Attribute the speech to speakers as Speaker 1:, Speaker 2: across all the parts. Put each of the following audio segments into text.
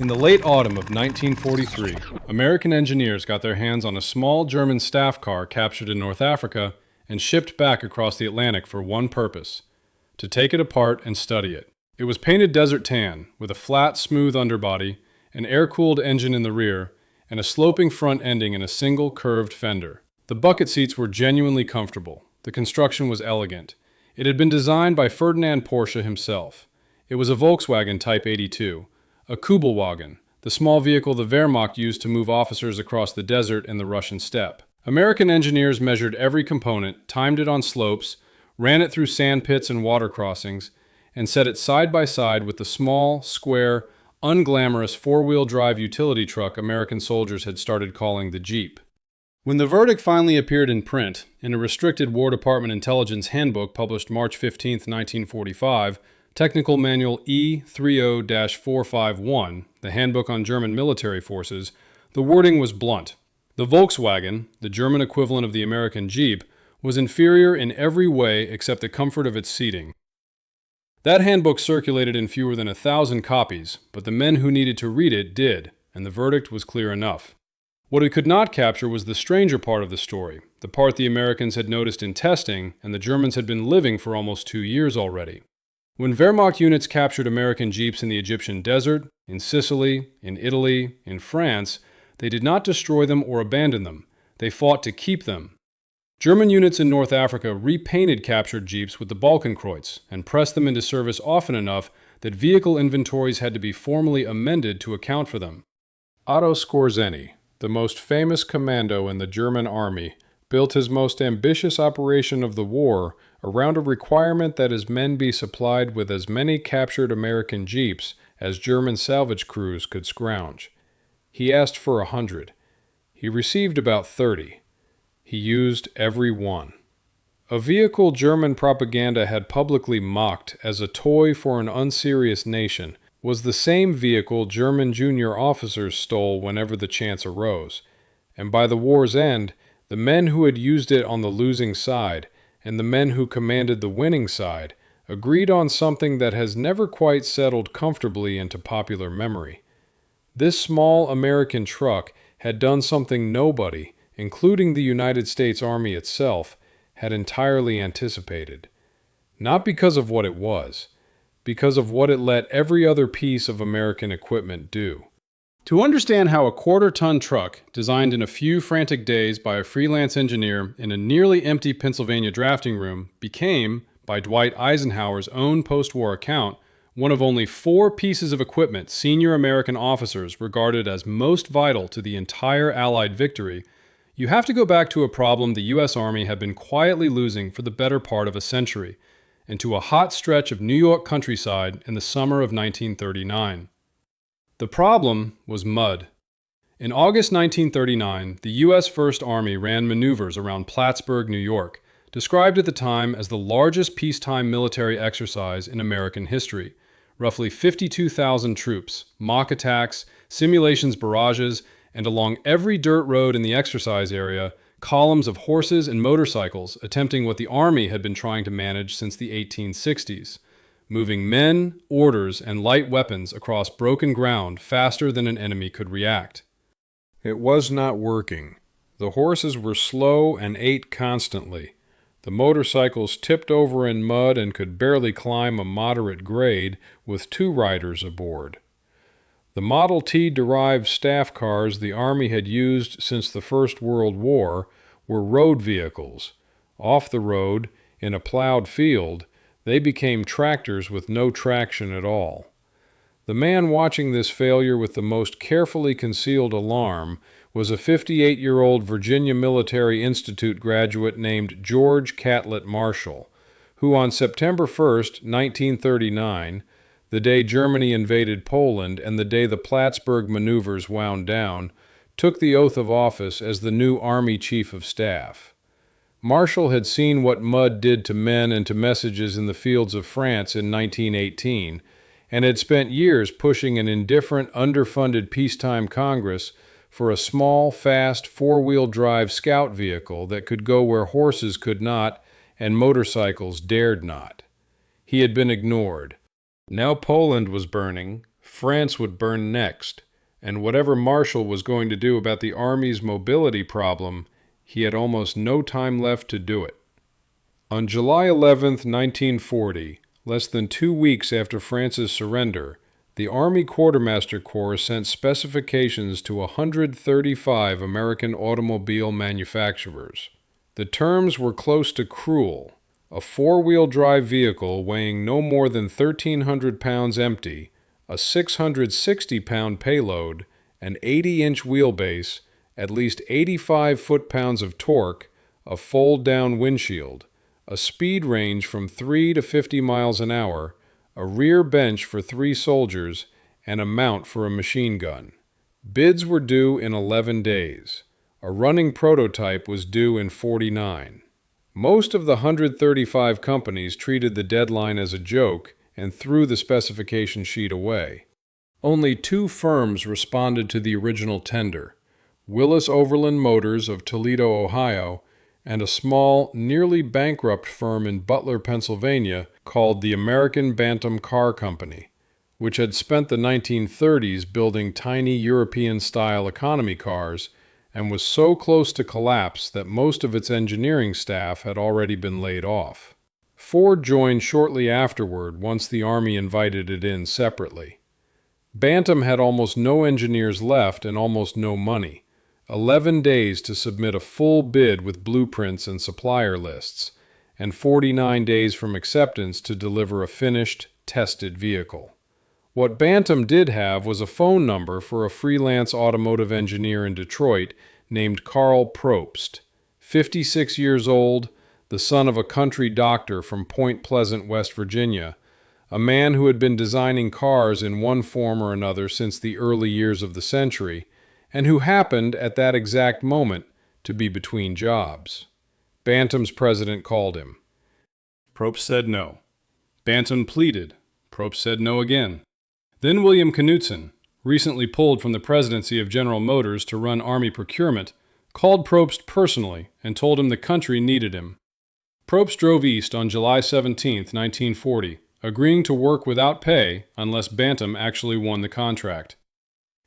Speaker 1: In the late autumn of 1943, American engineers got their hands on a small German staff car captured in North Africa and shipped back across the Atlantic for one purpose: to take it apart and study it. It was painted desert tan, with a flat, smooth underbody, an air-cooled engine in the rear, and a sloping front ending in a single curved fender. The bucket seats were genuinely comfortable. The construction was elegant. It had been designed by Ferdinand Porsche himself. It was a Volkswagen Type 82, a Kubelwagen, the small vehicle the Wehrmacht used to move officers across the desert and the Russian steppe. American engineers measured every component, timed it on slopes, ran it through sand pits and water crossings, and set it side by side with the small, square, unglamorous four-wheel drive utility truck American soldiers had started calling the Jeep. When the verdict finally appeared in print, in a restricted War Department intelligence handbook published March 15, 1945, Technical Manual E30-451, the Handbook on German Military Forces, the wording was blunt. The Volkswagen, the German equivalent of the American Jeep, was inferior in every way except the comfort of its seating. That handbook circulated in fewer than 1,000 copies, but the men who needed to read it did, and the verdict was clear enough. What it could not capture was the stranger part of the story, the part the Americans had noticed in testing and the Germans had been living for almost 2 years already. When Wehrmacht units captured American Jeeps in the Egyptian desert, in Sicily, in Italy, in France, they did not destroy them or abandon them. They fought to keep them. German units in North Africa repainted captured Jeeps with the Balkenkreuz and pressed them into service often enough that vehicle inventories had to be formally amended to account for them. Otto Skorzeny, the most famous commando in the German army, built his most ambitious operation of the war around a requirement that his men be supplied with as many captured American Jeeps as German salvage crews could scrounge. He asked for 100. He received about 30. He used every one. A vehicle German propaganda had publicly mocked as a toy for an unserious nation was the same vehicle German junior officers stole whenever the chance arose, and by the war's end, the men who had used it on the losing side and the men who commanded the winning side agreed on something that has never quite settled comfortably into popular memory. This small American truck had done something nobody, including the United States Army itself, had entirely anticipated. Not because of what it was, because of what it let every other piece of American equipment do. To understand how a quarter-ton truck, designed in a few frantic days by a freelance engineer in a nearly empty Pennsylvania drafting room, became, by Dwight Eisenhower's own post-war account, one of only 4 pieces of equipment senior American officers regarded as most vital to the entire Allied victory, you have to go back to a problem the U.S. Army had been quietly losing for the better part of a century, and to a hot stretch of New York countryside in the summer of 1939. The problem was mud. In August 1939, the U.S. First Army ran maneuvers around Plattsburgh, New York, described at the time as the largest peacetime military exercise in American history. Roughly 52,000 troops, mock attacks, simulations barrages, and along every dirt road in the exercise area, columns of horses and motorcycles attempting what the Army had been trying to manage since the 1860s. Moving men, orders, and light weapons across broken ground faster than an enemy could react. It was not working. The horses were slow and ate constantly. The motorcycles tipped over in mud and could barely climb a moderate grade with 2 riders aboard. The Model T-derived staff cars the Army had used since the First World War were road vehicles. Off the road, in a plowed field, they became tractors with no traction at all. The man watching this failure with the most carefully concealed alarm was a 58-year-old Virginia Military Institute graduate named George Catlett Marshall, who on September 1, 1939, the day Germany invaded Poland and the day the Plattsburgh maneuvers wound down, took the oath of office as the new Army Chief of Staff. Marshall had seen what mud did to men and to messages in the fields of France in 1918, and had spent years pushing an indifferent, underfunded peacetime Congress for a small, fast, 4-wheel drive scout vehicle that could go where horses could not and motorcycles dared not. He had been ignored. Now Poland was burning, France would burn next, and whatever Marshall was going to do about the Army's mobility problem, he had almost no time left to do it. On July 11, 1940, less than 2 weeks after France's surrender, the Army Quartermaster Corps sent specifications to 135 American automobile manufacturers. The terms were close to cruel. A four-wheel drive vehicle weighing no more than 1,300 pounds empty, a 660-pound payload, an 80-inch wheelbase, at least 85 foot-pounds of torque, a fold-down windshield, a speed range from 3 to 50 miles an hour, a rear bench for 3 soldiers, and a mount for a machine gun. Bids were due in 11 days. A running prototype was due in 49. Most of the 135 companies treated the deadline as a joke and threw the specification sheet away. Only 2 firms responded to the original tender: Willis Overland Motors of Toledo, Ohio, and a small, nearly bankrupt firm in Butler, Pennsylvania called the American Bantam Car Company, which had spent the 1930s building tiny European-style economy cars and was so close to collapse that most of its engineering staff had already been laid off. Ford joined shortly afterward once the Army invited it in separately. Bantam had almost no engineers left and almost no money. 11 days to submit a full bid with blueprints and supplier lists, and 49 days from acceptance to deliver a finished, tested vehicle. What Bantam did have was a phone number for a freelance automotive engineer in Detroit named Carl Probst, 56 years old, the son of a country doctor from Point Pleasant, West Virginia, a man who had been designing cars in one form or another since the early years of the century, and who happened, at that exact moment, to be between jobs. Bantam's president called him. Probst said no. Bantam pleaded. Probst said no again. Then William Knutson, recently pulled from the presidency of General Motors to run Army procurement, called Probst personally and told him the country needed him. Probst drove east on July 17, 1940, agreeing to work without pay unless Bantam actually won the contract.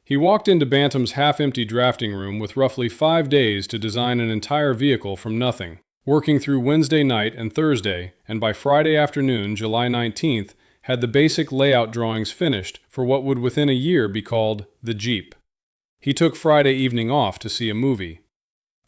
Speaker 1: He walked into Bantam's half-empty drafting room with roughly 5 days to design an entire vehicle from nothing, working through Wednesday night and Thursday, and by Friday afternoon, July 19th, had the basic layout drawings finished for what would within a year be called the Jeep. He took Friday evening off to see a movie.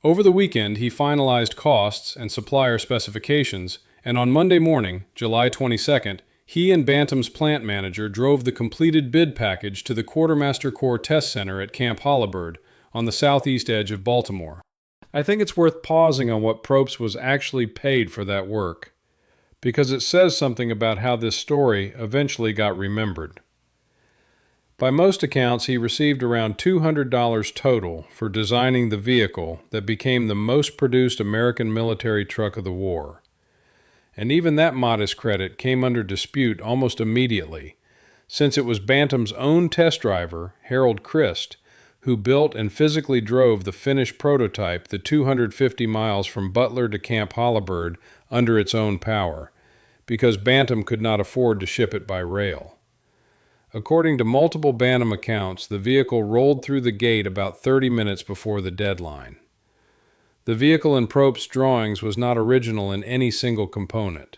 Speaker 1: Over the weekend, he finalized costs and supplier specifications, and on Monday morning, July 22nd, he and Bantam's plant manager drove the completed bid package to the Quartermaster Corps Test Center at Camp Holabird on the southeast edge of Baltimore. I think it's worth pausing on what Probst was actually paid for that work, because it says something about how this story eventually got remembered. By most accounts, he received around $200 total for designing the vehicle that became the most produced American military truck of the war. And even that modest credit came under dispute almost immediately, since it was Bantam's own test driver, Harold Christ, who built and physically drove the finished prototype the 250 miles from Butler to Camp Holabird under its own power, because Bantam could not afford to ship it by rail. According to multiple Bantam accounts, the vehicle rolled through the gate about 30 minutes before the deadline. The vehicle in Probst's drawings was not original in any single component.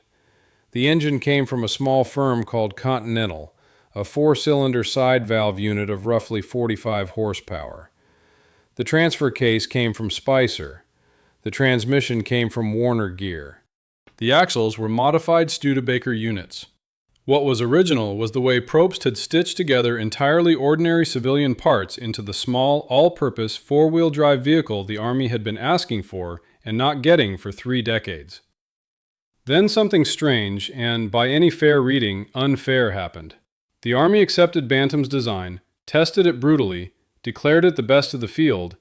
Speaker 1: The engine came from a small firm called Continental, a 4-cylinder side valve unit of roughly 45 horsepower. The transfer case came from Spicer. The transmission came from Warner Gear. The axles were modified Studebaker units. What was original was the way Probst had stitched together entirely ordinary civilian parts into the small, all-purpose, four-wheel drive vehicle the Army had been asking for and not getting for 3 decades. Then something strange, and by any fair reading, unfair happened. The Army accepted Bantam's design, tested it brutally, declared it the best of the field,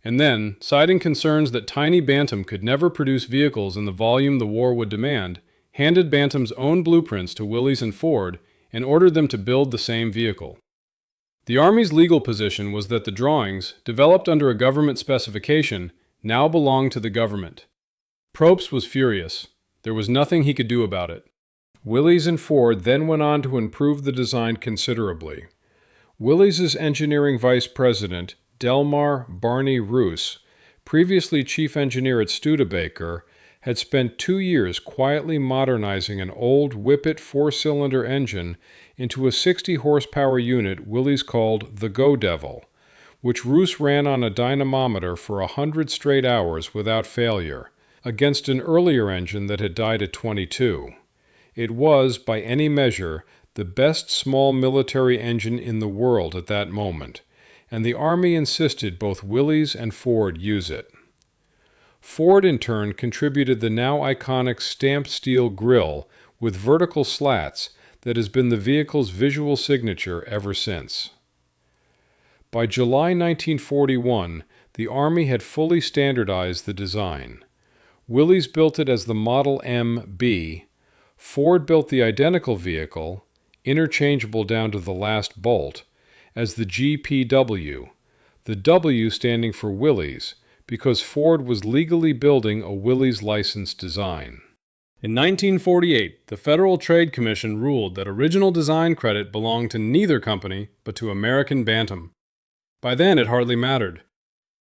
Speaker 1: and then, citing concerns that tiny Bantam could never produce vehicles in the volume the war would demand, handed Bantam's own blueprints to Willys and Ford and ordered them to build the same vehicle. The Army's legal position was that the drawings, developed under a government specification, now belonged to the government. Probst was furious. There was nothing he could do about it. Willys and Ford then went on to improve the design considerably. Willys' engineering vice president, Delmar Barney Roos, previously chief engineer at Studebaker, had spent 2 years quietly modernizing an old Whippet four-cylinder engine into a 60-horsepower unit Willys called the Go Devil, which Roos ran on a dynamometer for 100 straight hours without failure, against an earlier engine that had died at 22. It was, by any measure, the best small military engine in the world at that moment, and the Army insisted both Willys and Ford use it. Ford, in turn, contributed the now iconic stamped steel grille with vertical slats that has been the vehicle's visual signature ever since. By July 1941, the Army had fully standardized the design. Willys built it as the Model M-B, Ford built the identical vehicle, interchangeable down to the last bolt, as the GPW, the W standing for Willys, because Ford was legally building a Willys licensed design. In 1948, the Federal Trade Commission ruled that original design credit belonged to neither company but to American Bantam. By then, it hardly mattered.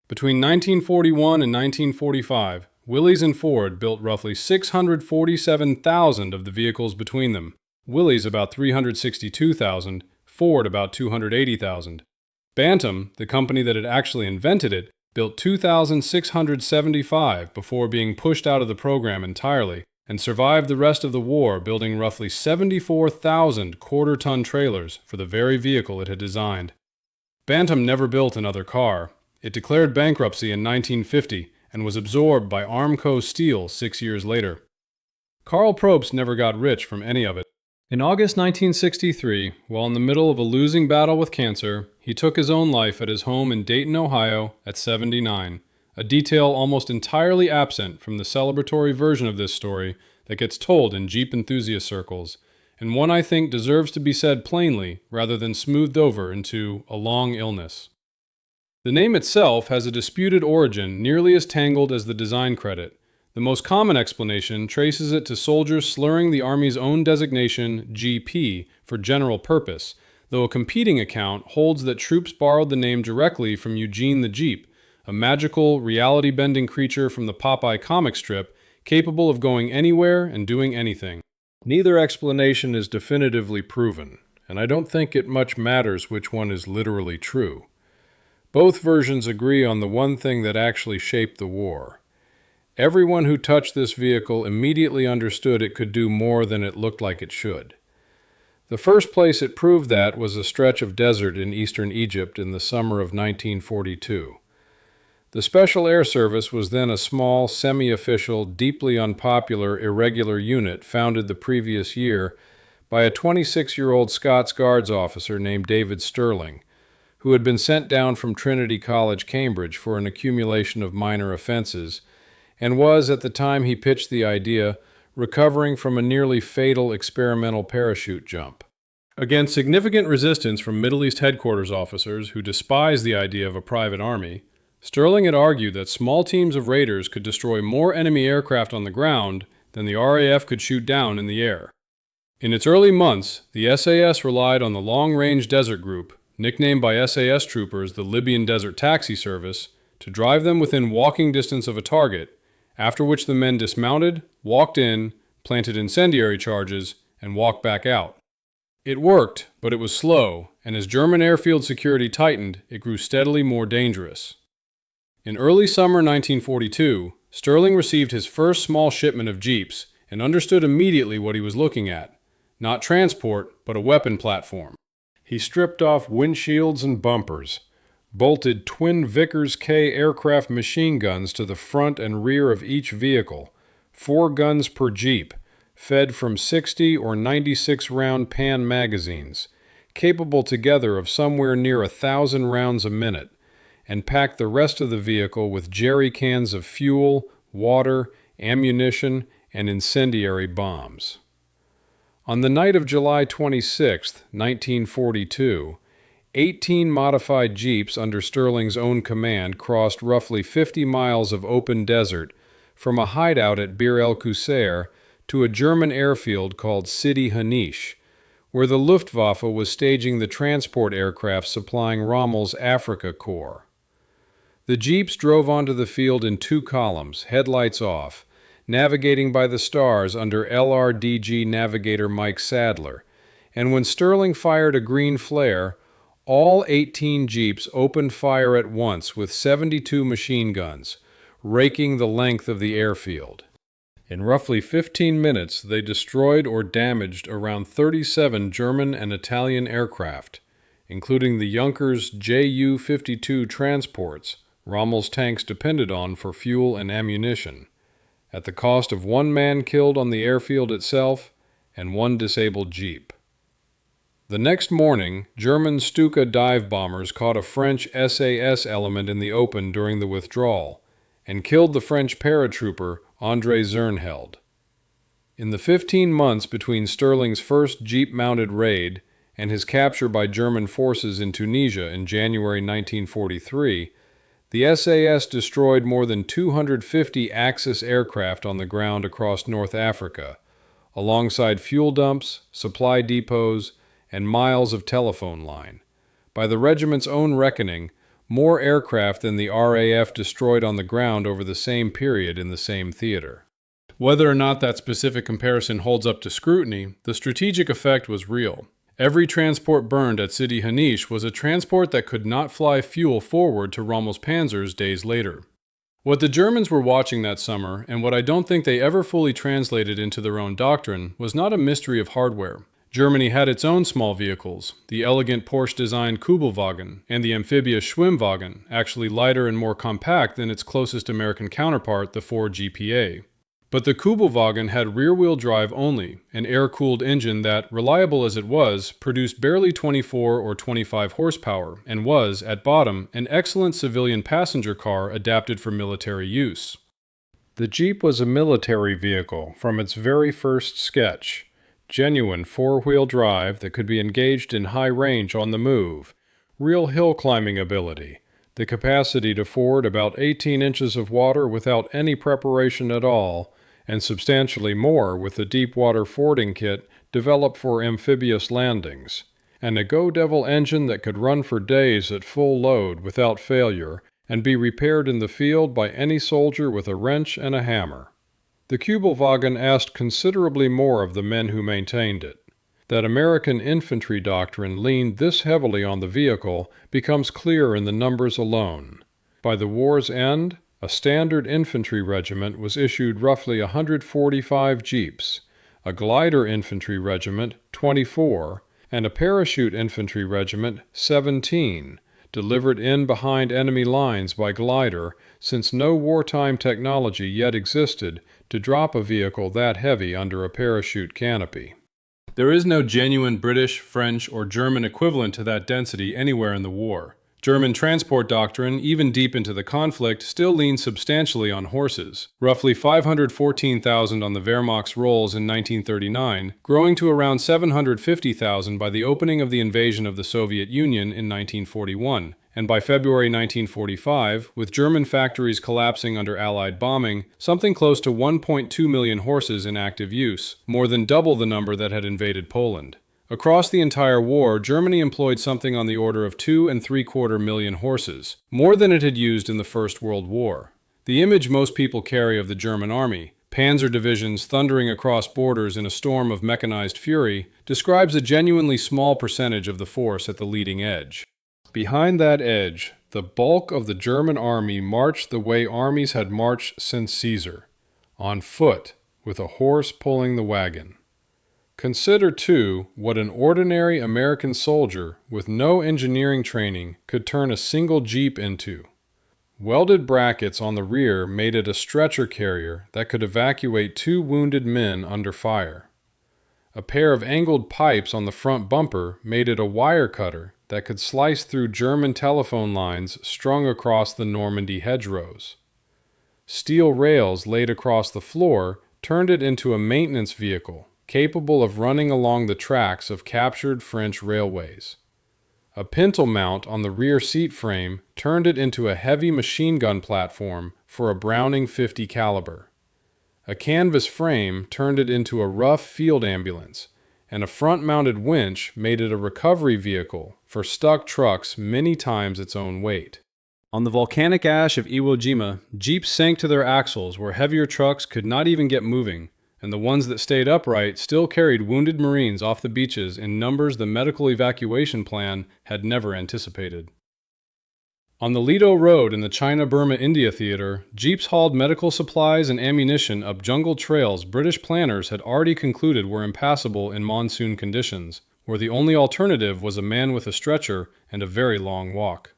Speaker 1: Between 1941 and 1945, Willys and Ford built roughly 647,000 of the vehicles between them. Willys about 362,000, Ford about 280,000. Bantam, the company that had actually invented it, built 2,675 before being pushed out of the program entirely, and survived the rest of the war building roughly 74,000 quarter-ton trailers for the very vehicle it had designed. Bantam never built another car. It declared bankruptcy in 1950 and was absorbed by Armco Steel 6 years later. Karl Probst never got rich from any of it. In August 1963, while in the middle of a losing battle with cancer, he took his own life at his home in Dayton, Ohio, at 79, a detail almost entirely absent from the celebratory version of this story that gets told in Jeep enthusiast circles, and one I think deserves to be said plainly rather than smoothed over into a long illness. The name itself has a disputed origin nearly as tangled as the design credit. The most common explanation traces it to soldiers slurring the Army's own designation, GP, for general purpose, though a competing account holds that troops borrowed the name directly from Eugene the Jeep, a magical, reality-bending creature from the Popeye comic strip capable of going anywhere and doing anything. Neither explanation is definitively proven, and I don't think it much matters which one is literally true. Both versions agree on the one thing that actually shaped the war. Everyone who touched this vehicle immediately understood it could do more than it looked like it should. The first place it proved that was a stretch of desert in eastern Egypt in the summer of 1942. The Special Air Service was then a small, semi-official, deeply unpopular, irregular unit founded the previous year by a 26-year-old Scots Guards officer named David Sterling, who had been sent down from Trinity College, Cambridge for an accumulation of minor offenses, and was, at the time he pitched the idea, recovering from a nearly fatal experimental parachute jump. Against significant resistance from Middle East headquarters officers who despised the idea of a private army, Sterling had argued that small teams of raiders could destroy more enemy aircraft on the ground than the RAF could shoot down in the air. In its early months, the SAS relied on the Long-Range Desert Group, nicknamed by SAS troopers the Libyan Desert Taxi Service, to drive them within walking distance of a target, after which the men dismounted, walked in, planted incendiary charges, and walked back out. It worked, but it was slow, and as German airfield security tightened, it grew steadily more dangerous. In early summer 1942, Sterling received his first small shipment of Jeeps and understood immediately what he was looking at. Not transport, but a weapon platform. He stripped off windshields and bumpers, bolted twin Vickers K aircraft machine guns to the front and rear of each vehicle, 4 guns per Jeep, fed from 60 or 96-round Pan magazines, capable together of somewhere near 1,000 rounds a minute, and packed the rest of the vehicle with jerry cans of fuel, water, ammunition, and incendiary bombs. On the night of July 26, 1942, 18 modified Jeeps under Sterling's own command crossed roughly 50 miles of open desert from a hideout at Bir el Qusair to a German airfield called Sidi Hanish, where the Luftwaffe was staging the transport aircraft supplying Rommel's Africa Corps. The jeeps drove onto the field in 2 columns, headlights off, navigating by the stars under LRDG navigator Mike Sadler, and when Sterling fired a green flare, all 18 jeeps opened fire at once with 72 machine guns, raking the length of the airfield. In roughly 15 minutes, they destroyed or damaged around 37 German and Italian aircraft, including the Junkers Ju-52 transports Rommel's tanks depended on for fuel and ammunition, at the cost of 1 man killed on the airfield itself and 1 disabled jeep. The next morning, German Stuka dive bombers caught a French SAS element in the open during the withdrawal and killed the French paratrooper André Zernheld. In the 15 months between Sterling's first jeep-mounted raid and his capture by German forces in Tunisia in January 1943, the SAS destroyed more than 250 Axis aircraft on the ground across North Africa, alongside fuel dumps, supply depots, and miles of telephone line. By the regiment's own reckoning, more aircraft than the RAF destroyed on the ground over the same period in the same theater. Whether or not that specific comparison holds up to scrutiny, the strategic effect was real. Every transport burned at Sidi Hanish was a transport that could not fly fuel forward to Rommel's panzers days later. What the Germans were watching that summer, and what I don't think they ever fully translated into their own doctrine, was not a mystery of hardware. Germany had its own small vehicles, the elegant Porsche-designed Kubelwagen and the amphibious Schwimmwagen, actually lighter and more compact than its closest American counterpart, the Ford GPA. But the Kubelwagen had rear-wheel drive only, an air-cooled engine that, reliable as it was, produced barely 24 or 25 horsepower, and was, at bottom, an excellent civilian passenger car adapted for military use. The Jeep was a military vehicle from its very first sketch. Genuine 4-wheel drive that could be engaged in high range on the move, real hill climbing ability, the capacity to ford about 18 inches of water without any preparation at all, and substantially more with the deep water fording kit developed for amphibious landings, and a Go Devil engine that could run for days at full load without failure and be repaired in the field by any soldier with a wrench and a hammer. The Kubelwagen asked considerably more of the men who maintained it. That American infantry doctrine leaned this heavily on the vehicle becomes clear in the numbers alone. By the war's end, a standard infantry regiment was issued roughly 145 jeeps, a glider infantry regiment 24, and a parachute infantry regiment 17, delivered in behind enemy lines by glider, since no wartime technology yet existed to drop a vehicle that heavy under a parachute canopy. There is no genuine British, French, or German equivalent to that density anywhere in the war. German transport doctrine, even deep into the conflict, still leans substantially on horses, roughly 514,000 on the Wehrmacht's rolls in 1939, growing to around 750,000 by the opening of the invasion of the Soviet Union in 1941, and by February 1945, with German factories collapsing under Allied bombing, something close to 1.2 million horses in active use, more than double the number that had invaded Poland. Across the entire war, Germany employed something on the order of 2.75 million horses, more than it had used in the First World War. The image most people carry of the German army, panzer divisions thundering across borders in a storm of mechanized fury, describes a genuinely small percentage of the force at the leading edge. Behind that edge, the bulk of the German army marched the way armies had marched since Caesar, on foot, with a horse pulling the wagon. Consider, too, what an ordinary American soldier with no engineering training could turn a single jeep into. Welded brackets on the rear made it a stretcher carrier that could evacuate 2 wounded men under fire. A pair of angled pipes on the front bumper made it a wire cutter that could slice through German telephone lines strung across the Normandy hedgerows. Steel rails laid across the floor turned it into a maintenance vehicle capable of running along the tracks of captured French railways. A pintle mount on the rear seat frame turned it into a heavy machine gun platform for a Browning 50 caliber. A canvas frame turned it into a rough field ambulance, and a front-mounted winch made it a recovery vehicle for stuck trucks many times its own weight. On the volcanic ash of Iwo Jima, jeeps sank to their axles where heavier trucks could not even get moving, and the ones that stayed upright still carried wounded Marines off the beaches in numbers the medical evacuation plan had never anticipated. On the Lido Road in the China-Burma-India Theater, jeeps hauled medical supplies and ammunition up jungle trails British planners had already concluded were impassable in monsoon conditions, where the only alternative was a man with a stretcher and a very long walk.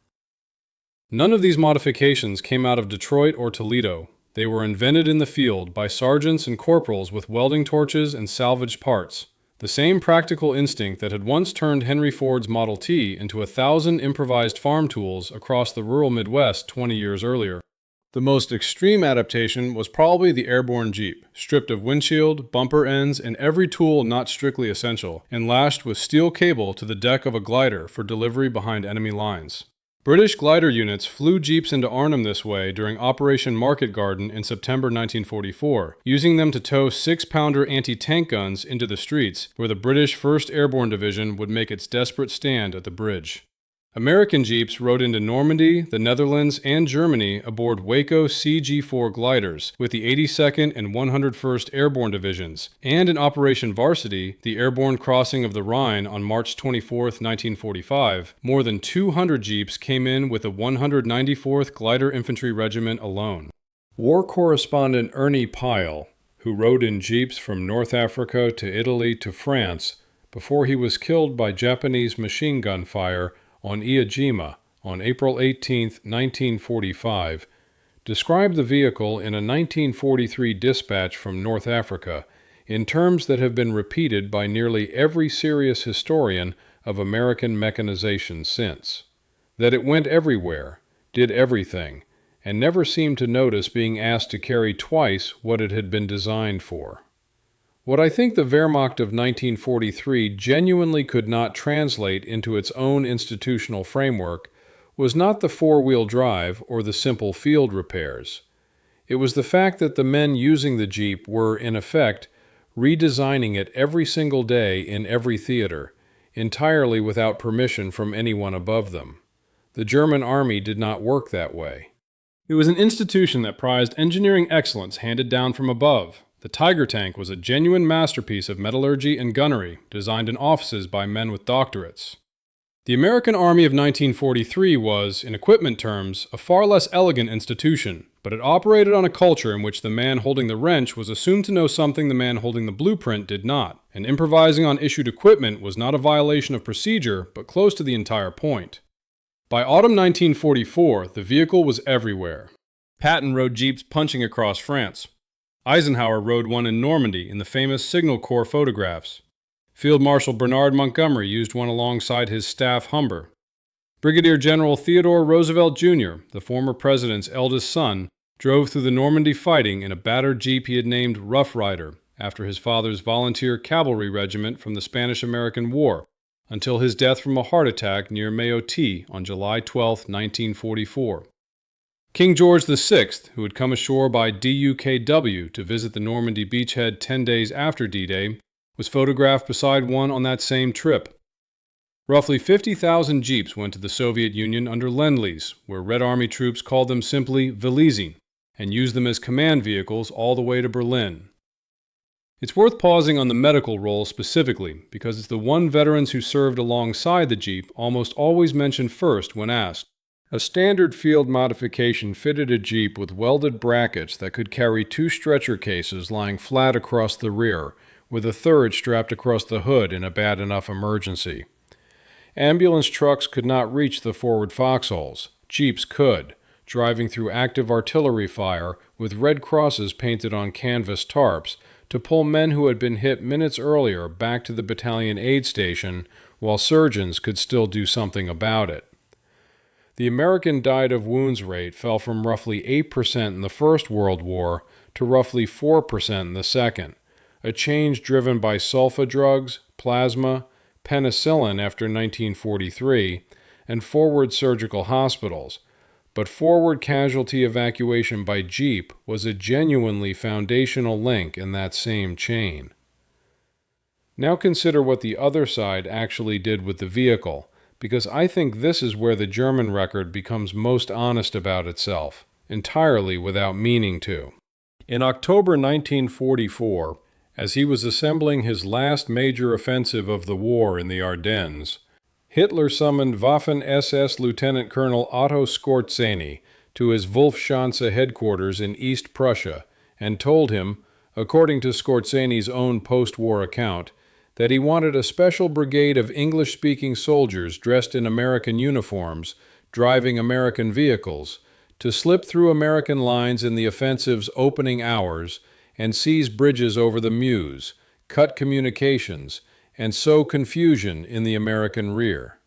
Speaker 1: None of these modifications came out of Detroit or Toledo. They were invented in the field by sergeants and corporals with welding torches and salvaged parts, the same practical instinct that had once turned Henry Ford's Model T into 1,000 improvised farm tools across the rural Midwest 20 years earlier. The most extreme adaptation was probably the airborne Jeep, stripped of windshield, bumper ends, and every tool not strictly essential, and lashed with steel cable to the deck of a glider for delivery behind enemy lines. British glider units flew jeeps into Arnhem this way during Operation Market Garden in September 1944, using them to tow 6-pounder anti-tank guns into the streets, where the British 1st Airborne Division would make its desperate stand at the bridge. American jeeps rode into Normandy, the Netherlands, and Germany aboard Waco CG-4 gliders with the 82nd and 101st Airborne Divisions, and in Operation Varsity, the airborne crossing of the Rhine on March 24, 1945, more than 200 jeeps came in with the 194th Glider Infantry Regiment alone. War correspondent Ernie Pyle, who rode in jeeps from North Africa to Italy to France before he was killed by Japanese machine gun fire on Iwo Jima on April 18, 1945, described the vehicle in a 1943 dispatch from North Africa in terms that have been repeated by nearly every serious historian of American mechanization since. That it went everywhere, did everything, and never seemed to notice being asked to carry twice what it had been designed for. What I think the Wehrmacht of 1943 genuinely could not translate into its own institutional framework was not the four-wheel drive or the simple field repairs. It was the fact that the men using the Jeep were, in effect, redesigning it every single day in every theater, entirely without permission from anyone above them. The German army did not work that way. It was an institution that prized engineering excellence handed down from above. The Tiger tank was a genuine masterpiece of metallurgy and gunnery, designed in offices by men with doctorates. The American Army of 1943 was, in equipment terms, a far less elegant institution, but it operated on a culture in which the man holding the wrench was assumed to know something the man holding the blueprint did not, and improvising on issued equipment was not a violation of procedure, but close to the entire point. By autumn 1944, the vehicle was everywhere. Patton rode jeeps punching across France. Eisenhower rode one in Normandy in the famous Signal Corps photographs. Field Marshal Bernard Montgomery used one alongside his staff Humber. Brigadier General Theodore Roosevelt Jr., the former president's eldest son, drove through the Normandy fighting in a battered jeep he had named Rough Rider, after his father's volunteer cavalry regiment from the Spanish-American War, until his death from a heart attack near Mayotte on July 12, 1944. King George VI, who had come ashore by DUKW to visit the Normandy beachhead 10 days after D-Day, was photographed beside one on that same trip. Roughly 50,000 jeeps went to the Soviet Union under Lend-Lease, where Red Army troops called them simply Velizy, and used them as command vehicles all the way to Berlin. It's worth pausing on the medical role specifically, because it's the one veterans who served alongside the Jeep almost always mention first when asked. A standard field modification fitted a Jeep with welded brackets that could carry 2 stretcher cases lying flat across the rear, with a third strapped across the hood in a bad enough emergency. Ambulance trucks could not reach the forward foxholes. Jeeps could, driving through active artillery fire with red crosses painted on canvas tarps to pull men who had been hit minutes earlier back to the battalion aid station while surgeons could still do something about it. The American died of wounds rate fell from roughly 8% in the First World War to roughly 4% in the Second, a change driven by sulfa drugs, plasma, penicillin after 1943, and forward surgical hospitals, but forward casualty evacuation by Jeep was a genuinely foundational link in that same chain. Now consider what the other side actually did with the vehicle, because I think this is where the German record becomes most honest about itself, entirely without meaning to. In October 1944, as he was assembling his last major offensive of the war in the Ardennes, Hitler summoned Waffen-SS Lieutenant Colonel Otto Skorzeny to his Wolfschanze headquarters in East Prussia and told him, according to Skorzeny's own post-war account, that he wanted a special brigade of English-speaking soldiers dressed in American uniforms, driving American vehicles, to slip through American lines in the offensive's opening hours and seize bridges over the Meuse, cut communications, and sow confusion in the American rear.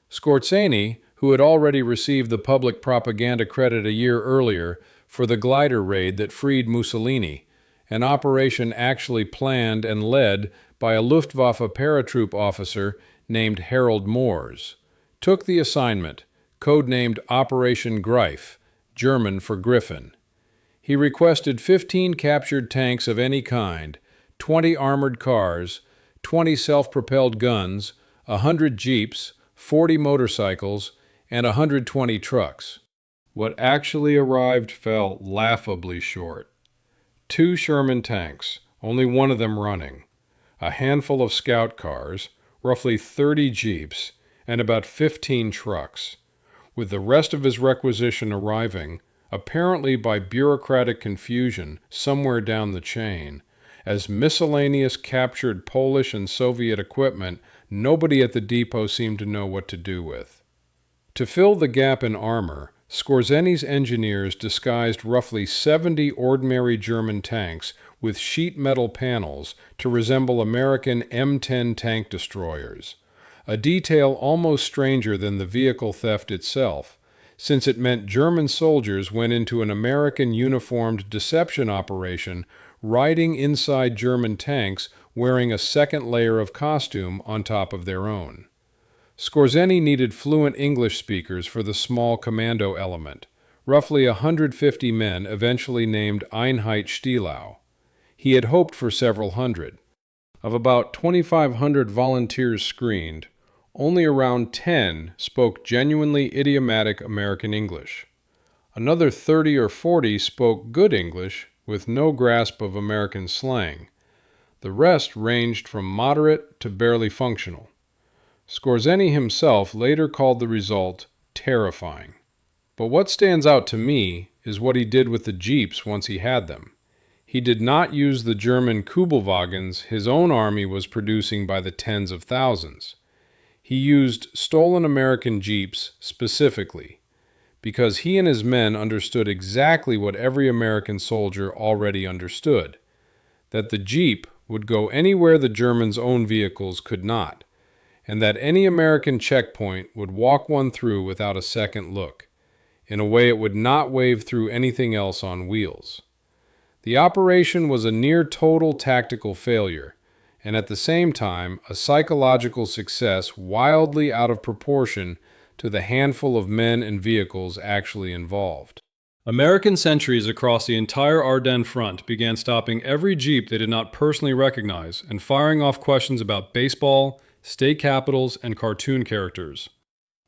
Speaker 1: Skorzeny, who had already received the public propaganda credit a year earlier for the glider raid that freed Mussolini, an operation actually planned and led by a Luftwaffe paratroop officer named Harold Moores, took the assignment, codenamed Operation Greif, German for Griffin. He requested 15 captured tanks of any kind, 20 armored cars, 20 self-propelled guns, 100 jeeps, 40 motorcycles, and 120 trucks. What actually arrived fell laughably short. 2 Sherman tanks, only one of them running, a handful of scout cars, roughly 30 jeeps, and about 15 trucks, with the rest of his requisition arriving, apparently by bureaucratic confusion somewhere down the chain, as miscellaneous captured Polish and Soviet equipment nobody at the depot seemed to know what to do with. To fill the gap in armor, Skorzeny's engineers disguised roughly 70 ordinary German tanks with sheet metal panels to resemble American M10 tank destroyers, a detail almost stranger than the vehicle theft itself, since it meant German soldiers went into an American uniformed deception operation riding inside German tanks wearing a second layer of costume on top of their own. Skorzeny needed fluent English speakers for the small commando element, roughly 150 men eventually named Einheitsstielau. He had hoped for several hundred. Of about 2,500 volunteers screened, only around 10 spoke genuinely idiomatic American English. Another 30 or 40 spoke good English with no grasp of American slang. The rest ranged from moderate to barely functional. Skorzeny himself later called the result terrifying. But what stands out to me is what he did with the jeeps once he had them. He did not use the German Kubelwagens his own army was producing by the tens of thousands. He used stolen American jeeps specifically, because he and his men understood exactly what every American soldier already understood, that the jeep would go anywhere the Germans' own vehicles could not, and that any American checkpoint would walk one through without a second look, in a way it would not wave through anything else on wheels. The operation was a near-total tactical failure, and at the same time a psychological success wildly out of proportion to the handful of men and vehicles actually involved. American sentries across the entire Ardennes front began stopping every jeep they did not personally recognize and firing off questions about baseball, state capitals, and cartoon characters.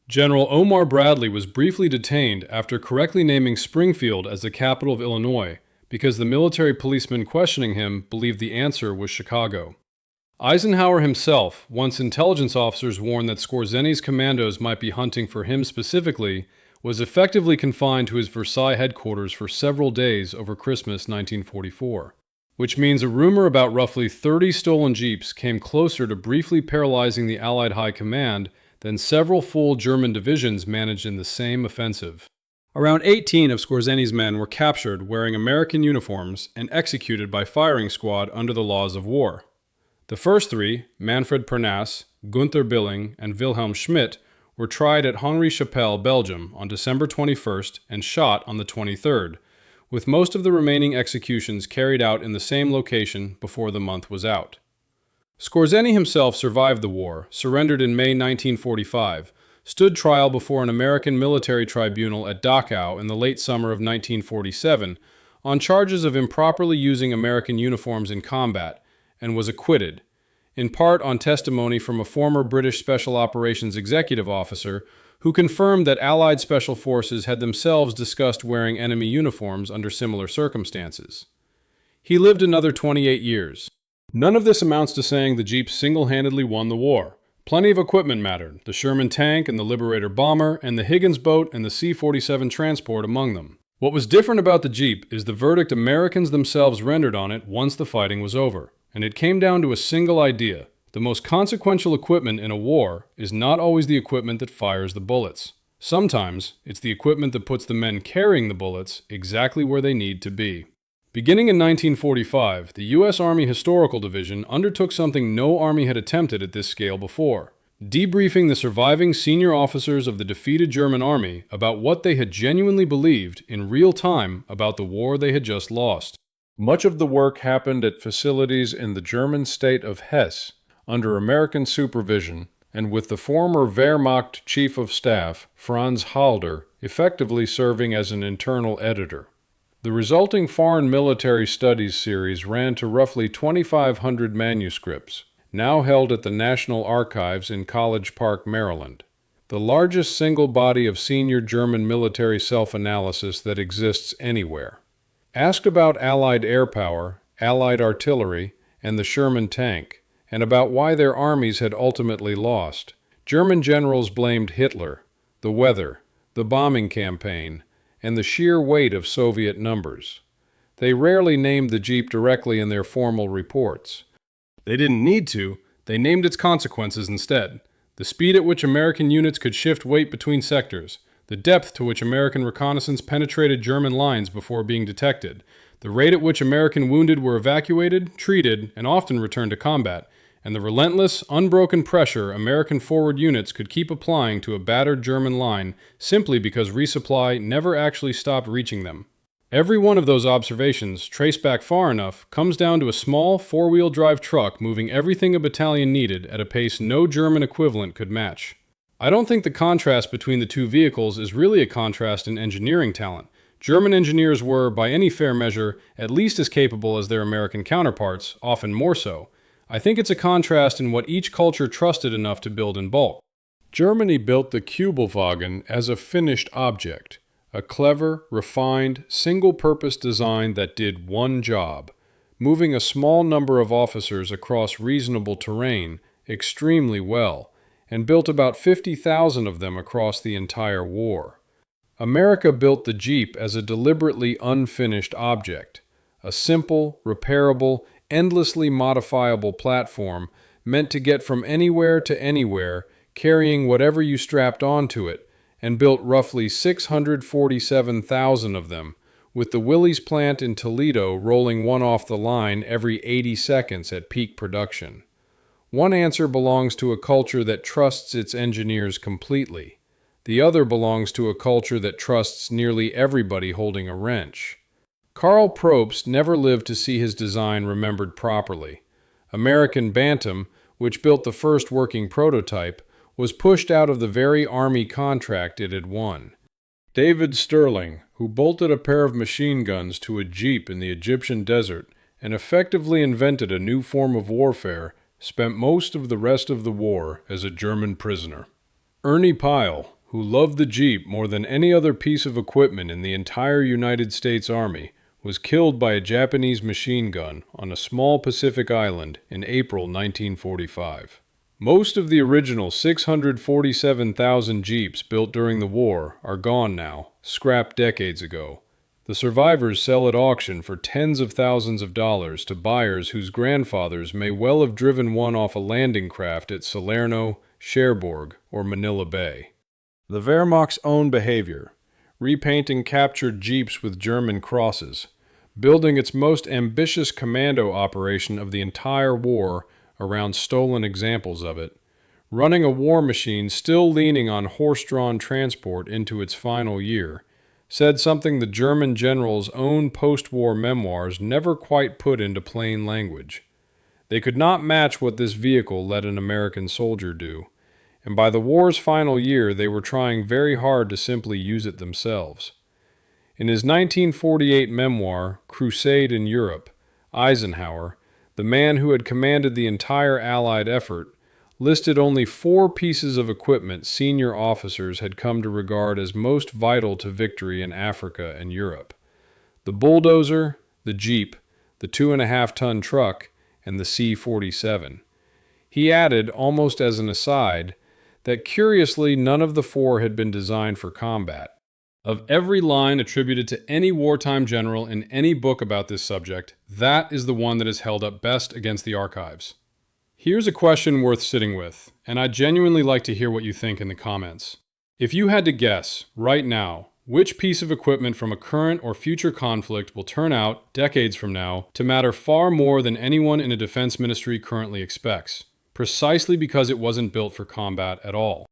Speaker 1: General Omar Bradley was briefly detained after correctly naming Springfield as the capital of Illinois because the military policeman questioning him believed the answer was Chicago. Eisenhower himself, once intelligence officers warned that Skorzeny's commandos might be hunting for him specifically, was effectively confined to his Versailles headquarters for several days over Christmas 1944, which means a rumor about roughly 30 stolen jeeps came closer to briefly paralyzing the Allied High Command than several full German divisions managed in the same offensive. Around 18 of Skorzeny's men were captured wearing American uniforms and executed by firing squad under the laws of war. The first 3, Manfred Pernas, Gunther Billing, and Wilhelm Schmidt, were tried at Henri-Chapelle, Belgium, on December 21st and shot on the 23rd, with most of the remaining executions carried out in the same location before the month was out. Skorzeny himself survived the war, surrendered in May 1945, stood trial before an American military tribunal at Dachau in the late summer of 1947 on charges of improperly using American uniforms in combat, and was acquitted, in part on testimony from a former British Special Operations Executive Officer who confirmed that Allied Special Forces had themselves discussed wearing enemy uniforms under similar circumstances. He lived another 28 years. None of this amounts to saying the Jeep single-handedly won the war. Plenty of equipment mattered, the Sherman tank and the Liberator bomber, and the Higgins boat and the C-47 transport among them. What was different about the Jeep is the verdict Americans themselves rendered on it once the fighting was over. And it came down to a single idea. The most consequential equipment in a war is not always the equipment that fires the bullets. Sometimes, it's the equipment that puts the men carrying the bullets exactly where they need to be. Beginning in 1945, the U.S. Army Historical Division undertook something no army had attempted at this scale before, debriefing the surviving senior officers of the defeated German army about what they had genuinely believed in real time about the war they had just lost. Much of the work happened at facilities in the German state of Hesse, under American supervision, and with the former Wehrmacht Chief of Staff, Franz Halder, effectively serving as an internal editor. The resulting Foreign Military Studies series ran to roughly 2,500 manuscripts, now held at the National Archives in College Park, Maryland, the largest single body of senior German military self-analysis that exists anywhere. Asked about Allied air power, Allied artillery, and the Sherman tank, and about why their armies had ultimately lost, German generals blamed Hitler, the weather, the bombing campaign, and the sheer weight of Soviet numbers. They rarely named the Jeep directly in their formal reports. They didn't need to, they named its consequences instead. The speed at which American units could shift weight between sectors, the depth to which American reconnaissance penetrated German lines before being detected, the rate at which American wounded were evacuated, treated, and often returned to combat, and the relentless, unbroken pressure American forward units could keep applying to a battered German line simply because resupply never actually stopped reaching them. Every one of those observations, traced back far enough, comes down to a small four-wheel drive truck moving everything a battalion needed at a pace no German equivalent could match. I don't think the contrast between the two vehicles is really a contrast in engineering talent. German engineers were, by any fair measure, at least as capable as their American counterparts, often more so. I think it's a contrast in what each culture trusted enough to build in bulk. Germany built the Kübelwagen as a finished object, a clever, refined, single-purpose design that did one job, moving a small number of officers across reasonable terrain extremely well, and built about 50,000 of them across the entire war. America built the Jeep as a deliberately unfinished object, a simple, repairable, endlessly modifiable platform meant to get from anywhere to anywhere, carrying whatever you strapped onto it, and built roughly 647,000 of them, with the Willys plant in Toledo rolling one off the line every 80 seconds at peak production. One answer belongs to a culture that trusts its engineers completely. The other belongs to a culture that trusts nearly everybody holding a wrench. Karl Probst never lived to see his design remembered properly. American Bantam, which built the first working prototype, was pushed out of the very Army contract it had won. David Sterling, who bolted a pair of machine guns to a Jeep in the Egyptian desert and effectively invented a new form of warfare, spent most of the rest of the war as a German prisoner. Ernie Pyle, who loved the Jeep more than any other piece of equipment in the entire United States Army, was killed by a Japanese machine gun on a small Pacific island in April 1945. Most of the original 647,000 Jeeps built during the war are gone now, scrapped decades ago. The survivors sell at auction for tens of thousands of dollars to buyers whose grandfathers may well have driven one off a landing craft at Salerno, Cherbourg, or Manila Bay. The Wehrmacht's own behavior, repainting captured Jeeps with German crosses, building its most ambitious commando operation of the entire war around stolen examples of it, running a war machine still leaning on horse-drawn transport into its final year, said something the German general's own post-war memoirs never quite put into plain language. They could not match what this vehicle let an American soldier do, and by the war's final year they were trying very hard to simply use it themselves. In his 1948 memoir, Crusade in Europe, Eisenhower, The man who had commanded the entire Allied effort listed only 4 pieces of equipment senior officers had come to regard as most vital to victory in Africa and Europe: the bulldozer, the Jeep, the 2.5-ton truck, and the C-47. He added, almost as an aside, that curiously none of the 4 had been designed for combat. Of every line attributed to any wartime general in any book about this subject, that is the one that is held up best against the archives. Here's a question worth sitting with, and I'd genuinely like to hear what you think in the comments. If you had to guess, right now, which piece of equipment from a current or future conflict will turn out, decades from now, to matter far more than anyone in a defense ministry currently expects, precisely because it wasn't built for combat at all?